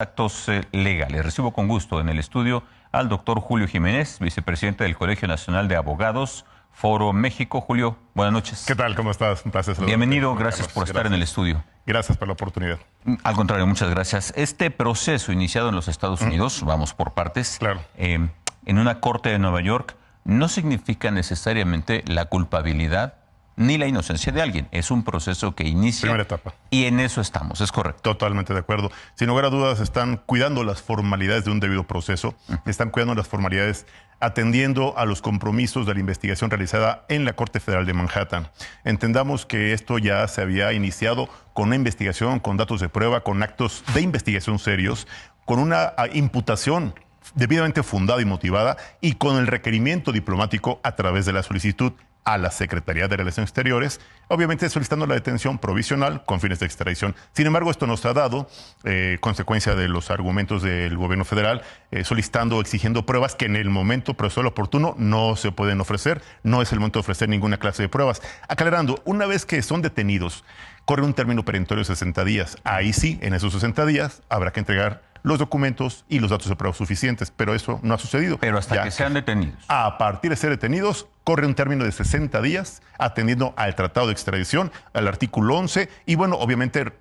actos legales. Recibo con gusto en el estudio al doctor Julio Jiménez, vicepresidente del Colegio Nacional de Abogados, Foro México. Julio, buenas noches. ¿Qué tal? ¿Cómo estás? Un placer saludarte. Bienvenido, gracias por estar en el estudio. Gracias por la oportunidad. Al contrario, muchas gracias. Este proceso iniciado en los Estados Unidos, vamos por partes, Claro. En una corte de Nueva York, no significa necesariamente la culpabilidad ni la inocencia de alguien. Es un proceso que inicia. Primera etapa. Y en eso estamos, es correcto. Totalmente de acuerdo. Sin lugar a dudas, están cuidando las formalidades de un debido proceso, están cuidando las formalidades atendiendo a los compromisos de la investigación realizada en la Corte Federal de Manhattan. Entendamos que esto ya se había iniciado con una investigación, con datos de prueba, con actos de investigación serios, con una imputación debidamente fundada y motivada y con el requerimiento diplomático a través de la solicitud a la Secretaría de Relaciones Exteriores, obviamente solicitando la detención provisional con fines de extradición. Sin embargo, esto nos ha dado consecuencia de los argumentos del gobierno federal, solicitando o exigiendo pruebas que en el momento procesal oportuno no se pueden ofrecer, no es el momento de ofrecer ninguna clase de pruebas. Aclarando, una vez que son detenidos, corre un término perentorio de 60 días. Ahí sí, en esos 60 días, habrá que entregar los documentos y los datos de prueba suficientes, pero eso no ha sucedido. Pero hasta que sean detenidos. A partir de ser detenidos, corre un término de 60 días atendiendo al Tratado de Extradición, al artículo 11, y bueno, obviamente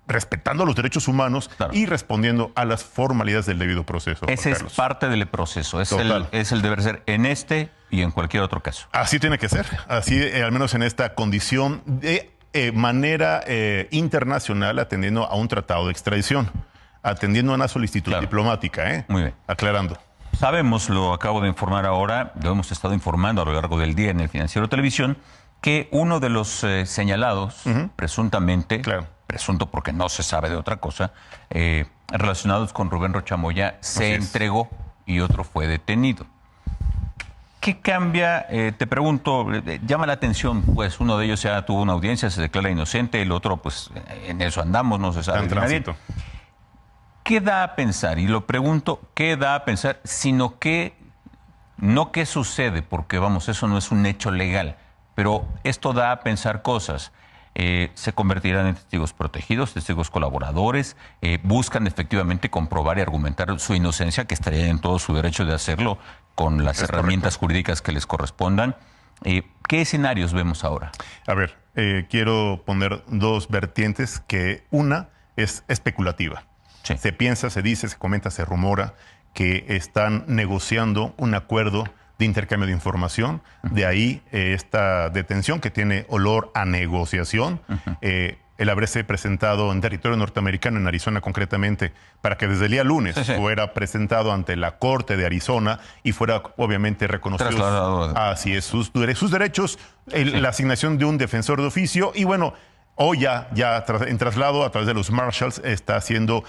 respetando los derechos humanos, claro, y respondiendo a las formalidades del debido proceso. Ese es parte del proceso, es el deber ser en este y en cualquier otro caso. Así tiene que ser, así al menos en esta condición de manera internacional, atendiendo a un tratado de extradición, atendiendo a una solicitud, claro, diplomática, Muy bien. Aclarando. Sabemos, lo acabo de informar ahora, lo hemos estado informando a lo largo del día en el Financiero Televisión, que uno de los señalados, presuntamente, claro, presunto porque no se sabe de otra cosa, relacionados con Rubén Rocha Moya, se entregó y otro fue detenido. ¿Qué cambia? Te pregunto, llama la atención, pues uno de ellos ya tuvo una audiencia, se declara inocente, el otro, pues en eso andamos, no se sabe de nadie. ¿Qué da a pensar? Y lo pregunto, ¿qué da a pensar? Sino que, no qué sucede, porque vamos, eso no es un hecho legal, pero esto da a pensar cosas. Se convertirán en testigos protegidos, testigos colaboradores, buscan efectivamente comprobar y argumentar su inocencia, que estaría en todo su derecho de hacerlo con las herramientas jurídicas que les correspondan. ¿Qué escenarios vemos ahora? A ver, quiero poner dos vertientes, que una es especulativa. Sí. Se piensa, se dice, se comenta, se rumora que están negociando un acuerdo de intercambio de información. De ahí esta detención que tiene olor a negociación. El haberse presentado en territorio norteamericano, en Arizona concretamente, para que desde el día lunes fuera presentado ante la Corte de Arizona y fuera obviamente reconocido así es, sus derechos, la asignación de un defensor de oficio y bueno, hoy ya en traslado a través de los Marshals estaría siendo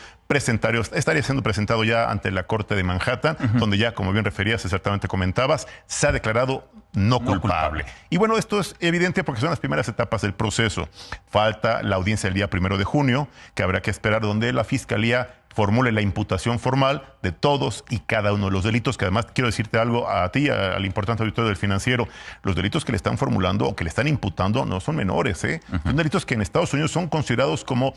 presentado ya ante la Corte de Manhattan, donde ya, como bien referías, exactamente comentabas, se ha declarado no culpable. Y bueno, esto es evidente porque son las primeras etapas del proceso. Falta la audiencia el día 1 de junio, que habrá que esperar, donde la Fiscalía formule la imputación formal de todos y cada uno de los delitos, que además quiero decirte algo a ti, al importante auditorio del Financiero, los delitos que le están formulando o que le están imputando no son menores, Son delitos que en Estados Unidos son considerados como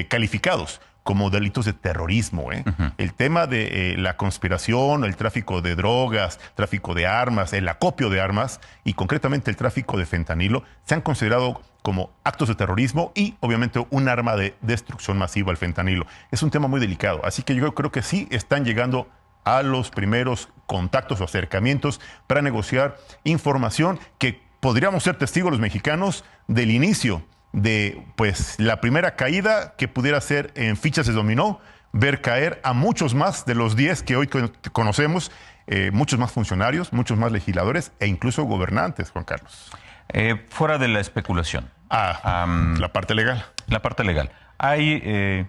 calificados como delitos de terrorismo. El tema de la conspiración, el tráfico de drogas, tráfico de armas, el acopio de armas y concretamente el tráfico de fentanilo se han considerado como actos de terrorismo y obviamente un arma de destrucción masiva, el fentanilo. Es un tema muy delicado, así que yo creo que sí están llegando a los primeros contactos o acercamientos para negociar información que podríamos ser testigos los mexicanos del inicio de pues la primera caída que pudiera ser en fichas de dominó, ver caer a muchos más de los 10 que hoy conocemos, muchos más funcionarios, muchos más legisladores e incluso gobernantes, Juan Carlos. Fuera de la especulación. La parte legal. La parte legal. Hay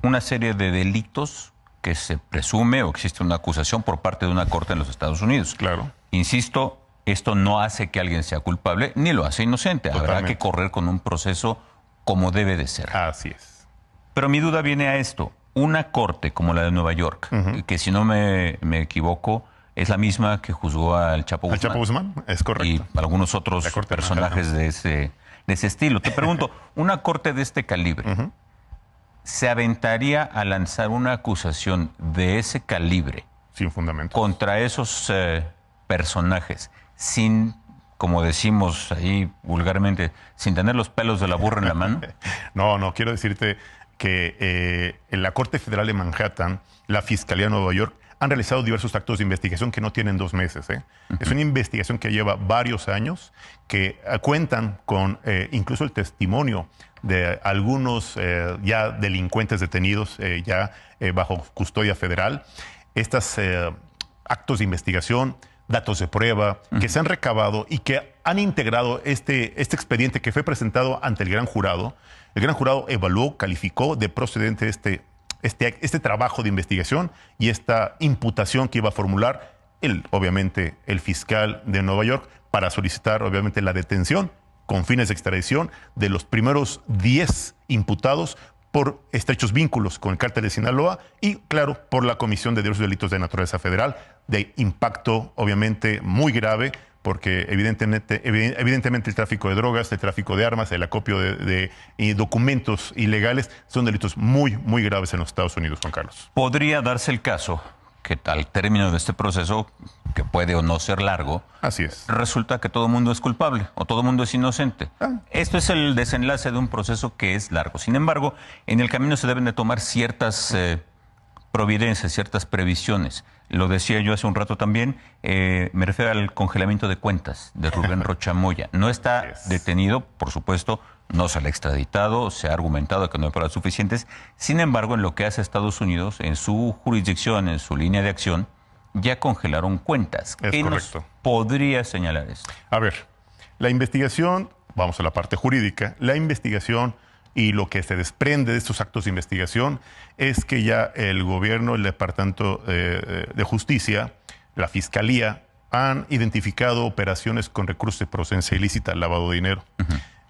una serie de delitos que se presume o existe una acusación por parte de una corte en los Estados Unidos. Claro. Insisto, esto no hace que alguien sea culpable ni lo hace inocente. Totalmente. Habrá que correr con un proceso como debe de ser. Así es. Pero mi duda viene a esto. Una corte como la de Nueva York, que si no me equivoco, es la misma que juzgó al Chapo Guzmán. Al Chapo Guzmán, es correcto. Y algunos otros personajes de ese estilo. Te pregunto, una corte de este calibre, ¿se aventaría a lanzar una acusación de ese calibre? Sin fundamento. Contra esos personajes, sin, como decimos ahí vulgarmente, sin tener los pelos de la burra en la mano. No, quiero decirte que en la Corte Federal de Manhattan, la Fiscalía de Nueva York, han realizado diversos actos de investigación que no tienen 2 meses. Es una investigación que lleva varios años, que cuentan con incluso el testimonio de algunos ya delincuentes detenidos ya bajo custodia federal. Estos actos de investigación, datos de prueba que se han recabado y que han integrado este expediente que fue presentado ante el gran jurado. El gran jurado evaluó, calificó de procedente este trabajo de investigación y esta imputación que iba a formular obviamente el fiscal de Nueva York para solicitar obviamente la detención con fines de extradición de los primeros 10 imputados por estrechos vínculos con el cártel de Sinaloa y, claro, por la comisión de diversos delitos de naturaleza federal, de impacto obviamente muy grave, porque evidentemente el tráfico de drogas, el tráfico de armas, el acopio de documentos ilegales son delitos muy, muy graves en los Estados Unidos, Juan Carlos. ¿Podría darse el caso que al término de este proceso, que puede o no ser largo, así es, resulta que todo el mundo es culpable o todo el mundo es inocente? Esto es el desenlace de un proceso que es largo. Sin embargo, en el camino se deben de tomar ciertas providencias, ciertas previsiones. Lo decía yo hace un rato también, me refiero al congelamiento de cuentas de Rubén Rocha Moya. No está detenido, por supuesto, no se le ha extraditado, se ha argumentado que no hay pruebas suficientes. Sin embargo, en lo que hace Estados Unidos, en su jurisdicción, en su línea de acción, ya congelaron cuentas. ¿Qué nos podría señalar esto? A ver, la investigación, vamos a la parte jurídica, la investigación y lo que se desprende de estos actos de investigación es que ya el gobierno, el Departamento de Justicia, la Fiscalía, han identificado operaciones con recursos de procedencia ilícita, lavado de dinero.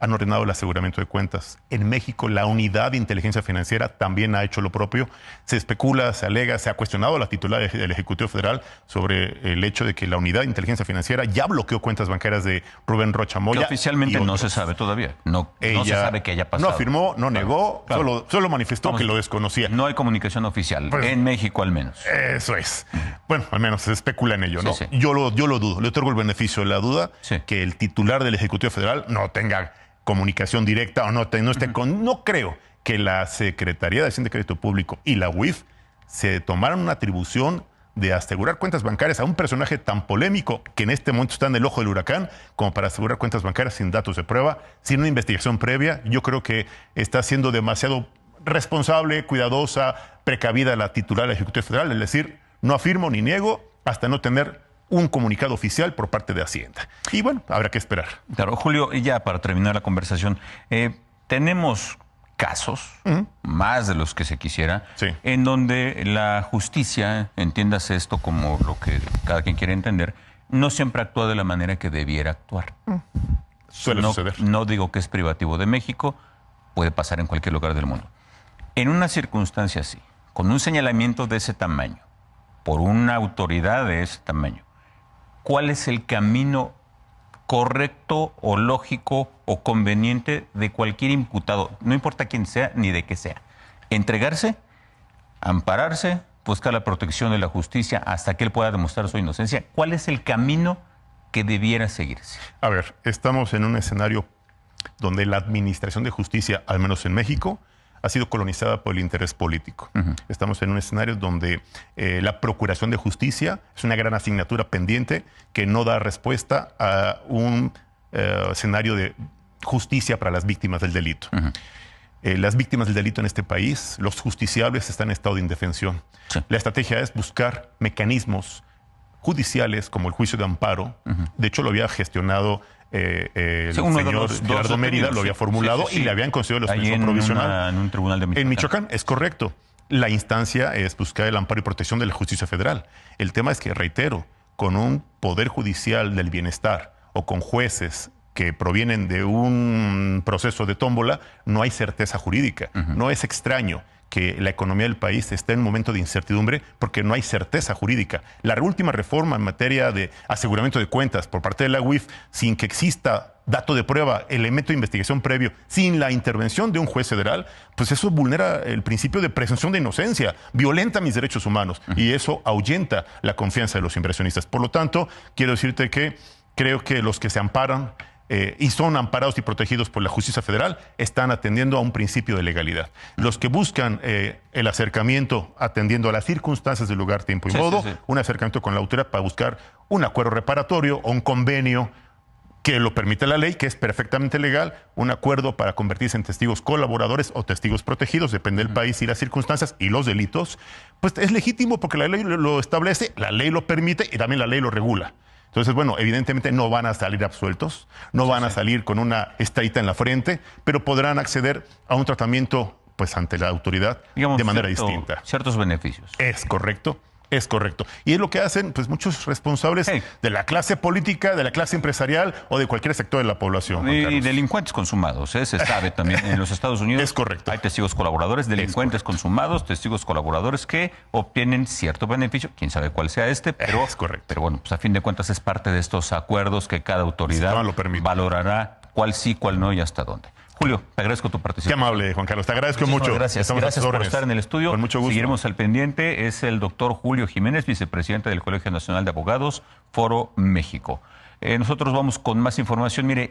Han ordenado el aseguramiento de cuentas. En México, la Unidad de Inteligencia Financiera también ha hecho lo propio. Se especula, se alega, se ha cuestionado a la titular del Ejecutivo Federal sobre el hecho de que la Unidad de Inteligencia Financiera ya bloqueó cuentas bancarias de Rubén Rocha Moya. Que oficialmente no se sabe todavía. No se sabe que haya pasado. No afirmó, no negó, solo manifestó que lo desconocía. No hay comunicación oficial, en México al menos. Eso es. Bueno, al menos se especula en ello, ¿no? Sí. Yo lo dudo. Le otorgo el beneficio de la duda que el titular del Ejecutivo Federal no tenga comunicación directa o no esté no creo que la Secretaría de Hacienda y Crédito Público y la UIF se tomaran una atribución de asegurar cuentas bancarias a un personaje tan polémico que en este momento está en el ojo del huracán como para asegurar cuentas bancarias sin datos de prueba, sin una investigación previa. Yo creo que está siendo demasiado responsable, cuidadosa, precavida la titular del Ejecutivo Federal, es decir, no afirmo ni niego hasta no tener un comunicado oficial por parte de Hacienda. Y bueno, habrá que esperar. Claro, Julio, y ya para terminar la conversación, tenemos casos, más de los que se quisiera, en donde la justicia, entiéndase esto como lo que cada quien quiere entender, no siempre actúa de la manera que debiera actuar. Suele suceder. No digo que es privativo de México, puede pasar en cualquier lugar del mundo. En una circunstancia así, con un señalamiento de ese tamaño, por una autoridad de ese tamaño, ¿cuál es el camino correcto o lógico o conveniente de cualquier imputado? No importa quién sea ni de qué sea. Entregarse, ampararse, buscar la protección de la justicia hasta que él pueda demostrar su inocencia. ¿Cuál es el camino que debiera seguirse? A ver, estamos en un escenario donde la administración de justicia, al menos en México, ha sido colonizada por el interés político. Estamos en un escenario donde la Procuración de Justicia es una gran asignatura pendiente que no da respuesta a un escenario de justicia para las víctimas del delito. Las víctimas del delito en este país, los justiciables, están en estado de indefensión. La estrategia es buscar mecanismos judiciales como el juicio de amparo. De hecho, lo había gestionado el señor Gerardo Mérida, lo había formulado y le habían concedido la suspensión provisional. En un tribunal de Michoacán. En Michoacán, es correcto. La instancia es buscar el amparo y protección de la justicia federal. El tema es que, reitero, con un poder judicial del bienestar o con jueces que provienen de un proceso de tómbola, no hay certeza jurídica. No es extraño que la economía del país esté en un momento de incertidumbre porque no hay certeza jurídica. La última reforma en materia de aseguramiento de cuentas por parte de la UIF, sin que exista dato de prueba, elemento de investigación previo, sin la intervención de un juez federal, pues eso vulnera el principio de presunción de inocencia, violenta mis derechos humanos y eso ahuyenta la confianza de los inversionistas. Por lo tanto, quiero decirte que creo que los que se amparan y son amparados y protegidos por la justicia federal están atendiendo a un principio de legalidad. Los que buscan el acercamiento atendiendo a las circunstancias del lugar, tiempo y modo, un acercamiento con la autoridad para buscar un acuerdo reparatorio o un convenio que lo permite la ley, que es perfectamente legal, un acuerdo para convertirse en testigos colaboradores o testigos protegidos, depende del país y las circunstancias y los delitos, pues es legítimo porque la ley lo establece, la ley lo permite y también la ley lo regula. Entonces, bueno, evidentemente no van a salir absueltos, no van a salir con una estrellita en la frente, pero podrán acceder a un tratamiento pues ante la autoridad, digamos, de manera distinta. Ciertos beneficios. Es correcto. Es correcto. Y es lo que hacen pues muchos responsables de la clase política, de la clase empresarial o de cualquier sector de la población. Y delincuentes consumados, se sabe también. En los Estados Unidos es correcto. Hay testigos colaboradores, delincuentes consumados, testigos colaboradores que obtienen cierto beneficio, quién sabe cuál sea pero es correcto. Pero bueno, pues a fin de cuentas es parte de estos acuerdos que cada autoridad valorará cuál sí, cuál no y hasta dónde. Julio, te agradezco tu participación. Qué amable, Juan Carlos. Te agradezco mucho. Gracias por estar en el estudio. Con mucho gusto. Seguiremos al pendiente. Es el doctor Julio Jiménez, vicepresidente del Colegio Nacional de Abogados, Foro México. Nosotros vamos con más información. Mire.